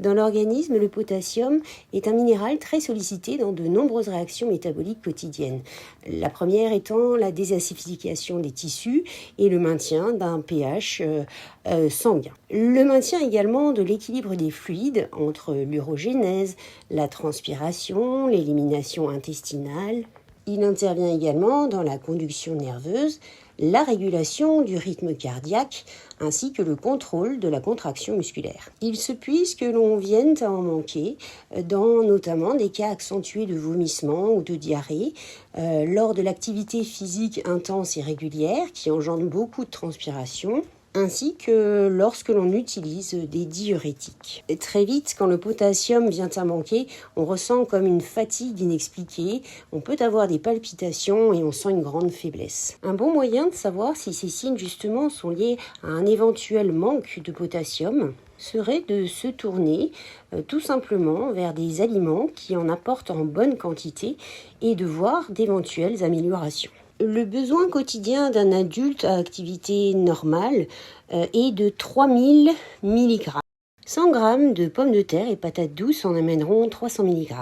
Dans l'organisme, le potassium est un minéral très sollicité dans de nombreuses réactions métaboliques quotidiennes. La première étant la désacidification des tissus et le maintien d'un pH sanguin. Le maintien également de l'équilibre des fluides entre l'urogénèse, la transpiration, l'élimination intestinale. Il intervient également dans la conduction nerveuse, la régulation du rythme cardiaque ainsi que le contrôle de la contraction musculaire. Il se puise que l'on vienne à en manquer dans notamment des cas accentués de vomissements ou de diarrhée lors de l'activité physique intense et régulière qui engendre beaucoup de transpiration, ainsi que lorsque l'on utilise des diurétiques. Et très vite, quand le potassium vient à manquer, on ressent comme une fatigue inexpliquée, on peut avoir des palpitations et on sent une grande faiblesse. Un bon moyen de savoir si ces signes justement sont liés à un éventuel manque de potassium serait de se tourner tout simplement vers des aliments qui en apportent en bonne quantité et de voir d'éventuelles améliorations. Le besoin quotidien d'un adulte à activité normale est de 3000 mg. 100 g de pommes de terre et patates douces en amèneront 300 mg.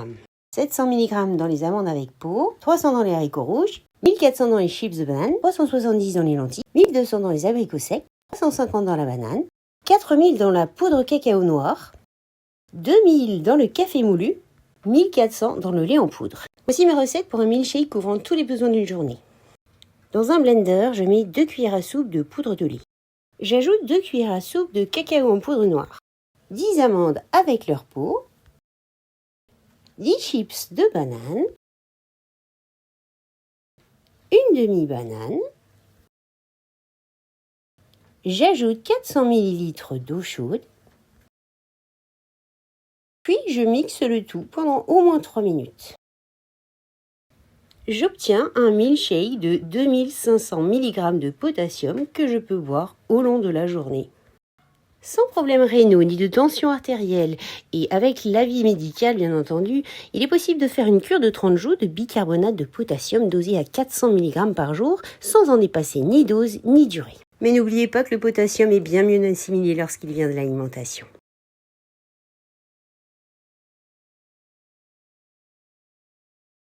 700 mg dans les amandes avec peau, 300 dans les haricots rouges, 1400 dans les chips de banane, 370 dans les lentilles, 1200 dans les abricots secs, 350 dans la banane, 4000 dans la poudre cacao noire, 2000 dans le café moulu, 1400 dans le lait en poudre. Voici mes recettes pour un milkshake couvrant tous les besoins d'une journée. Dans un blender, je mets 2 cuillères à soupe de poudre de lait. J'ajoute 2 cuillères à soupe de cacao en poudre noire, 10 amandes avec leur peau, 10 chips de banane, une demi-banane. J'ajoute 400 ml d'eau chaude. Puis je mixe le tout pendant au moins 3 minutes. J'obtiens un milkshake de 2500 mg de potassium que je peux boire au long de la journée. Sans problème rénaux ni de tension artérielle et avec l'avis médical bien entendu, il est possible de faire une cure de 30 jours de bicarbonate de potassium dosé à 400 mg par jour sans en dépasser ni dose ni durée. Mais n'oubliez pas que le potassium est bien mieux assimilé lorsqu'il vient de l'alimentation.